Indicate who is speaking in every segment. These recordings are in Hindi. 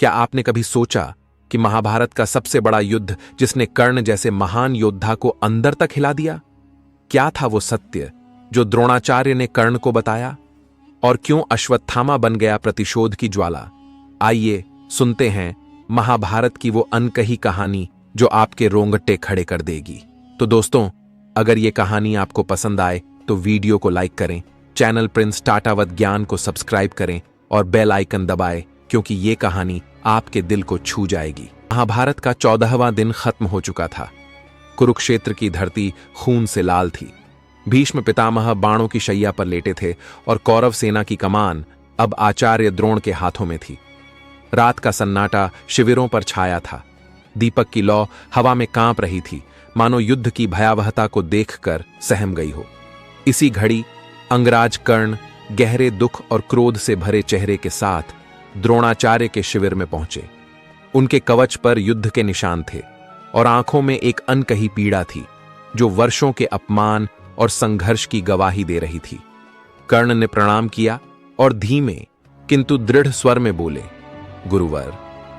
Speaker 1: क्या आपने कभी सोचा कि महाभारत का सबसे बड़ा युद्ध, जिसने कर्ण जैसे महान योद्धा को अंदर तक हिला दिया, क्या था वो सत्य जो द्रोणाचार्य ने कर्ण को बताया? और क्यों अश्वत्थामा बन गया प्रतिशोध की ज्वाला? आइए सुनते हैं महाभारत की वो अनकही कहानी जो आपके रोंगटे खड़े कर देगी। तो दोस्तों, अगर ये कहानी आपको पसंद आए तो वीडियो को लाइक करें, चैनल प्रिंस टाटावत ज्ञान को सब्सक्राइब करें और बेल आइकन दबाएं, क्योंकि ये कहानी आपके दिल को छू जाएगी। महाभारत का 14वां दिन खत्म हो चुका था। कुरुक्षेत्र की धरती खून से लाल थी। भीष्म पितामह बाणों की शैया पर लेटे थे और कौरव सेना की कमान अब आचार्य द्रोण के हाथों में थी। रात का सन्नाटा शिविरों पर छाया था। दीपक की लौ हवा में कांप रही थी, मानो युद्ध की भयावहता को देखकर सहम गई हो। इसी घड़ी अंगराज कर्ण गहरे दुख और क्रोध से भरे चेहरे के साथ द्रोणाचार्य के शिविर में पहुंचे। उनके कवच पर युद्ध के निशान थे और आंखों में एक अनकही पीड़ा थी जो वर्षों के अपमान और संघर्ष की गवाही दे रही थी। कर्ण ने प्रणाम किया और धीमे किंतु दृढ़ स्वर में बोले, गुरुवर,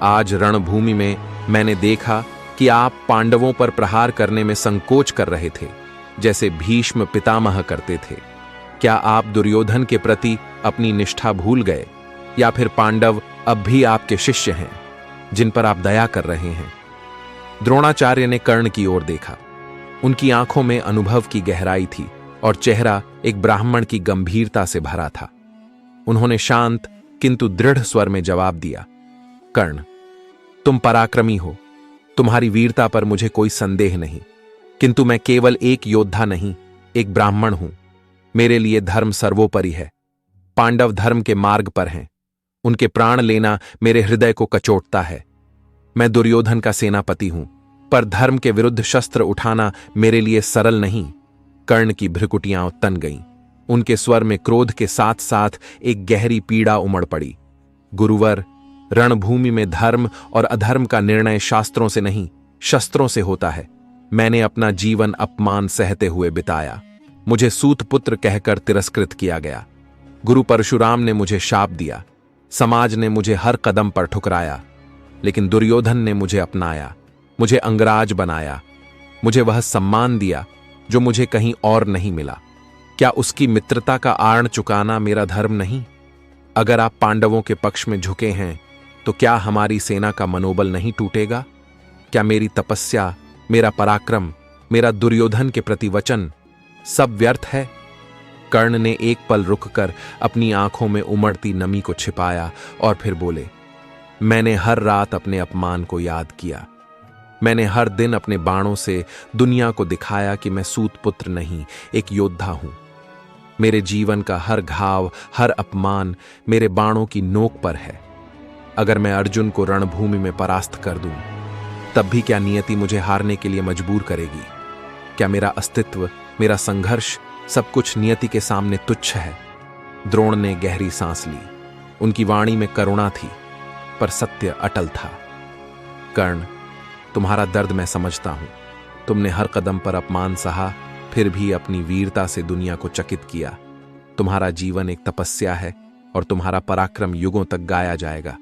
Speaker 1: आज रणभूमि में मैंने देखा कि आप पांडवों पर प्रहार करने में संकोच कर रहे थे, जैसे भीष्म पितामह करते थे। क्या आप दुर्योधन के प्रति अपनी निष्ठा भूल गए, या फिर पांडव अब भी आपके शिष्य हैं जिन पर आप दया कर रहे हैं? द्रोणाचार्य ने कर्ण की ओर देखा। उनकी आंखों में अनुभव की गहराई थी और चेहरा एक ब्राह्मण की गंभीरता से भरा था। उन्होंने शांत किंतु दृढ़ स्वर में जवाब दिया, कर्ण, तुम पराक्रमी हो, तुम्हारी वीरता पर मुझे कोई संदेह नहीं, किंतु मैं केवल एक योद्धा नहीं, एक ब्राह्मण हूं। मेरे लिए धर्म सर्वोपरि है। पांडव धर्म के मार्ग पर हैं। उनके प्राण लेना मेरे हृदय को कचोटता है। मैं दुर्योधन का सेनापति हूं, पर धर्म के विरुद्ध शस्त्र उठाना मेरे लिए सरल नहीं। कर्ण की भ्रुकुटियां तन गईं। उनके स्वर में क्रोध के साथ साथ एक गहरी पीड़ा उमड़ पड़ी। गुरुवर, रणभूमि में धर्म और अधर्म का निर्णय शास्त्रों से नहीं, शस्त्रों से होता है। मैंने अपना जीवन अपमान सहते हुए बिताया। मुझे सूत पुत्र कहकर तिरस्कृत किया गया। गुरु परशुराम ने मुझे शाप दिया। समाज ने मुझे हर कदम पर ठुकराया, लेकिन दुर्योधन ने मुझे अपनाया, मुझे अंगराज बनाया, मुझे वह सम्मान दिया जो मुझे कहीं और नहीं मिला। क्या उसकी मित्रता का आर्ण चुकाना मेरा धर्म नहीं? अगर आप पांडवों के पक्ष में झुके हैं तो क्या हमारी सेना का मनोबल नहीं टूटेगा? क्या मेरी तपस्या, मेरा पराक्रम, मेरा दुर्योधन के प्रति वचन सब व्यर्थ है? कर्ण ने एक पल रुककर अपनी आंखों में उमड़ती नमी को छिपाया और फिर बोले, मैंने हर रात अपने अपमान को याद किया। मैंने हर दिन अपने बाणों से दुनिया को दिखाया कि मैं सूत पुत्र नहीं, एक योद्धा हूं। मेरे जीवन का हर घाव, हर अपमान मेरे बाणों की नोक पर है। अगर मैं अर्जुन को रणभूमि में परास्त कर दूं, तब भी क्या नियति मुझे हारने के लिए मजबूर करेगी? क्या मेरा अस्तित्व, मेरा संघर्ष, सब कुछ नियति के सामने तुच्छ है? द्रोण ने गहरी सांस ली। उनकी वाणी में करुणा थी, पर सत्य अटल था। कर्ण, तुम्हारा दर्द मैं समझता हूं। तुमने हर कदम पर अपमान सहा, फिर भी अपनी वीरता से दुनिया को चकित किया। तुम्हारा जीवन एक तपस्या है और तुम्हारा पराक्रम युगों तक गाया जाएगा।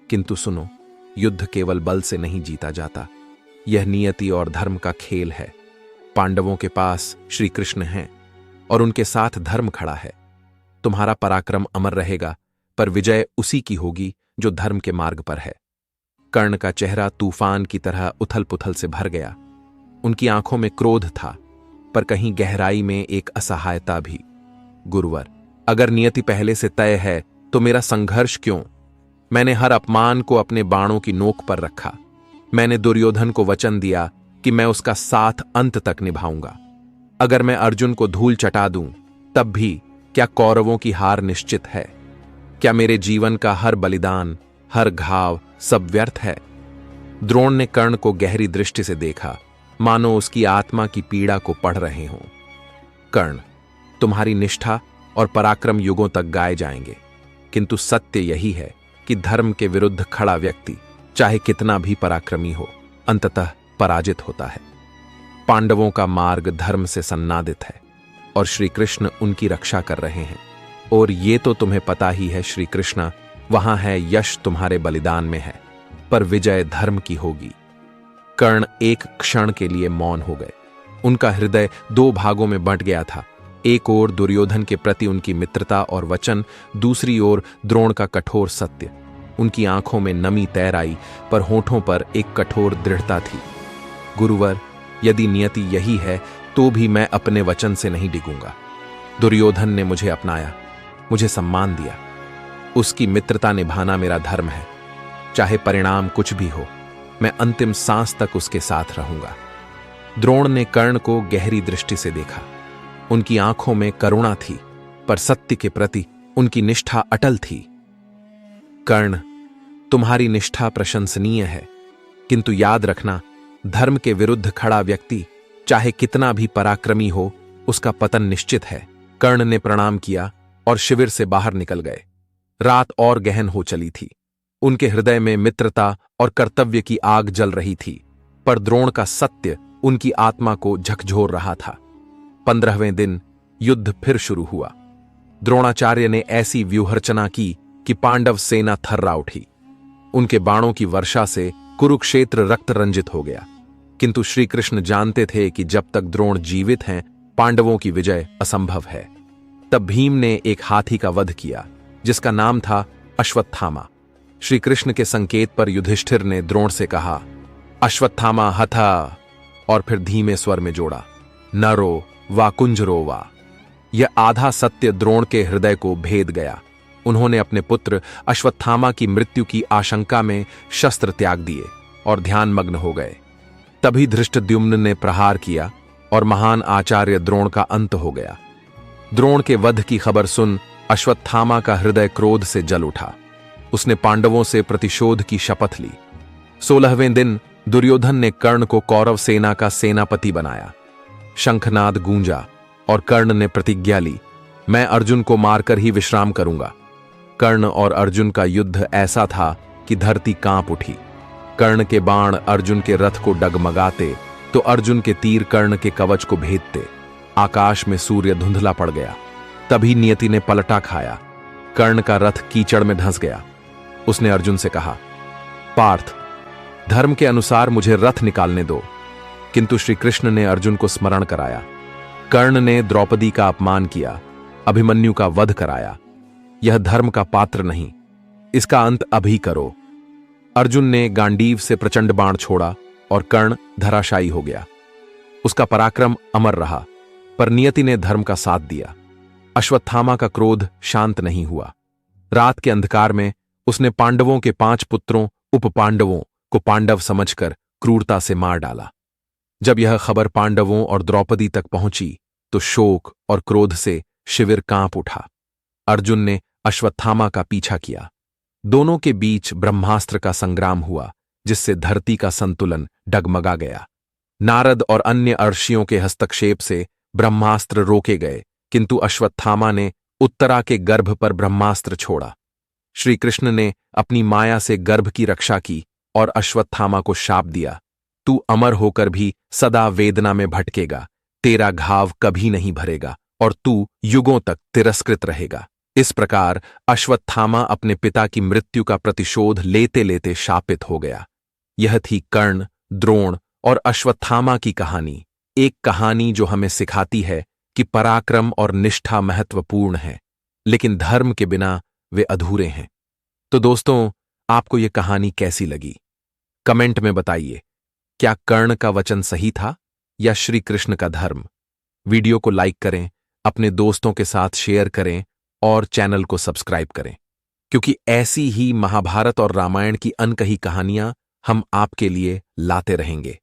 Speaker 1: किंतु सुनो, युद्ध केवल बल से नहीं जीता जाता। यह नियति और धर्म का खेल है। पांडवों के पास श्री कृष्ण हैं और उनके साथ धर्म खड़ा है। तुम्हारा पराक्रम अमर रहेगा, पर विजय उसी की होगी जो धर्म के मार्ग पर है। कर्ण का चेहरा तूफान की तरह उथल पुथल से भर गया। उनकी आंखों में क्रोध था, पर कहीं गहराई में एक असहायता भी। गुरुवर, अगर नियति पहले से तय है तो मेरा संघर्ष क्यों? मैंने हर अपमान को अपने बाणों की नोक पर रखा। मैंने दुर्योधन को वचन दिया कि मैं उसका साथ अंत तक निभाऊंगा। अगर मैं अर्जुन को धूल चटा दूं, तब भी क्या कौरवों की हार निश्चित है? क्या मेरे जीवन का हर बलिदान, हर घाव सब व्यर्थ है? द्रोण ने कर्ण को गहरी दृष्टि से देखा, मानो उसकी आत्मा की पीड़ा को पढ़ रहे हों। कर्ण, तुम्हारी निष्ठा और पराक्रम युगों तक गाए जाएंगे, किंतु सत्य यही है कि धर्म के विरुद्ध खड़ा व्यक्ति, चाहे कितना भी पराक्रमी हो, अंततः पराजित होता है। पांडवों का मार्ग धर्म से सन्नादित है और श्री कृष्ण उनकी रक्षा कर रहे हैं। और ये तो तुम्हें पता ही है, श्री कृष्ण, वहां है यश तुम्हारे बलिदान में है। पर विजय धर्म की होगी। कर्ण एक क्षण के लिए मौन हो गए। उनका हृदय दो भागों में बंट गया था। एक ओर दुर्योधन के प्रति उनकी मित्रता और वचन, दूसरी ओर द्रोण का कठोर सत्य। उनकी आंखों में नमी तैर आई, पर होठों पर एक कठोर दृढ़ता थी। गुरुवर, यदि नियति यही है तो भी मैं अपने वचन से नहीं डिगूंगा। दुर्योधन ने मुझे अपनाया, मुझे सम्मान दिया। उसकी मित्रता निभाना मेरा धर्म है। चाहे परिणाम कुछ भी हो, मैं अंतिम सांस तक उसके साथ रहूंगा। द्रोण ने कर्ण को गहरी दृष्टि से देखा। उनकी आंखों में करुणा थी, पर सत्य के प्रति उनकी निष्ठा अटल थी। कर्ण, तुम्हारी निष्ठा प्रशंसनीय है, किंतु याद रखना, धर्म के विरुद्ध खड़ा व्यक्ति चाहे कितना भी पराक्रमी हो, उसका पतन निश्चित है। कर्ण ने प्रणाम किया और शिविर से बाहर निकल गए। रात और गहन हो चली थी। उनके हृदय में मित्रता और कर्तव्य की आग जल रही थी, पर द्रोण का सत्य उनकी आत्मा को झकझोर रहा था। 15वें दिन युद्ध फिर शुरू हुआ। द्रोणाचार्य ने ऐसी व्यूहरचना की कि पांडव सेना थर्रा उठी। उनके बाणों की वर्षा से कुरुक्षेत्र रक्त रंजित हो गया, किंतु श्री कृष्ण जानते थे कि जब तक द्रोण जीवित हैं, पांडवों की विजय असंभव है। तब भीम ने एक हाथी का वध किया, जिसका नाम था अश्वत्थामा। श्री कृष्ण के संकेत पर युधिष्ठिर ने द्रोण से कहा, अश्वत्थामा हथा, और फिर धीमे स्वर में जोड़ा, नरो वा कुंजरो वा। यह आधा सत्य द्रोण के हृदय को भेद गया। उन्होंने अपने पुत्र अश्वत्थामा की मृत्यु की आशंका में शस्त्र त्याग दिए और ध्यानमग्न हो गए। तभी धृष्टद्युम्न ने प्रहार किया और महान आचार्य द्रोण का अंत हो गया। द्रोण के वध की खबर सुन अश्वत्थामा का हृदय क्रोध से जल उठा। उसने पांडवों से प्रतिशोध की शपथ ली। 16वें दिन दुर्योधन ने कर्ण को कौरव सेना का सेनापति बनाया। शंखनाद गूंजा और कर्ण ने प्रतिज्ञा ली, मैं अर्जुन को मारकर ही विश्राम करूंगा। कर्ण और अर्जुन का युद्ध ऐसा था कि धरती कांप उठी। कर्ण के बाण अर्जुन के रथ को डगमगाते तो अर्जुन के तीर कर्ण के कवच को भेदते। आकाश में सूर्य धुंधला पड़ गया। तभी नियति ने पलटा खाया। कर्ण का रथ कीचड़ में धंस गया। उसने अर्जुन से कहा, पार्थ, धर्म के अनुसार मुझे रथ निकालने दो। किंतु श्री कृष्ण ने अर्जुन को स्मरण कराया। कर्ण ने द्रौपदी का अपमान किया, अभिमन्यु का वध कराया। यह धर्म का पात्र नहीं, इसका अंत अभी करो। अर्जुन ने गांडीव से प्रचंड बाण छोड़ा और कर्ण धराशायी हो गया। उसका पराक्रम अमर रहा, पर नियति ने धर्म का साथ दिया। अश्वत्थामा का क्रोध शांत नहीं हुआ। रात के अंधकार में उसने पांडवों के 5 पुत्रों उपपांडवों को पांडव समझकर क्रूरता से मार डाला। जब यह खबर पांडवों और द्रौपदी तक पहुंची तो शोक और क्रोध से शिविर कांप उठा। अर्जुन ने अश्वत्थामा का पीछा किया। दोनों के बीच ब्रह्मास्त्र का संग्राम हुआ, जिससे धरती का संतुलन डगमगा गया। नारद और अन्य अर्षियों के हस्तक्षेप से ब्रह्मास्त्र रोके गए, किंतु अश्वत्थामा ने उत्तरा के गर्भ पर ब्रह्मास्त्र छोड़ा। श्री कृष्ण ने अपनी माया से गर्भ की रक्षा की और अश्वत्थामा को शाप दिया, तू अमर होकर भी सदा वेदना में भटकेगा, तेरा घाव कभी नहीं भरेगा और तू युगों तक तिरस्कृत रहेगा। इस प्रकार अश्वत्थामा अपने पिता की मृत्यु का प्रतिशोध लेते लेते शापित हो गया। यह थी कर्ण, द्रोण और अश्वत्थामा की कहानी। एक कहानी जो हमें सिखाती है कि पराक्रम और निष्ठा महत्वपूर्ण है, लेकिन धर्म के बिना वे अधूरे हैं। तो दोस्तों, आपको यह कहानी कैसी लगी? कमेंट में बताइए। क्या कर्ण का वचन सही था या श्री कृष्ण का धर्म? वीडियो को लाइक करें, अपने दोस्तों के साथ शेयर करें और चैनल को सब्सक्राइब करें, क्योंकि ऐसी ही महाभारत और रामायण की अनकही कहानियां हम आपके लिए लाते रहेंगे।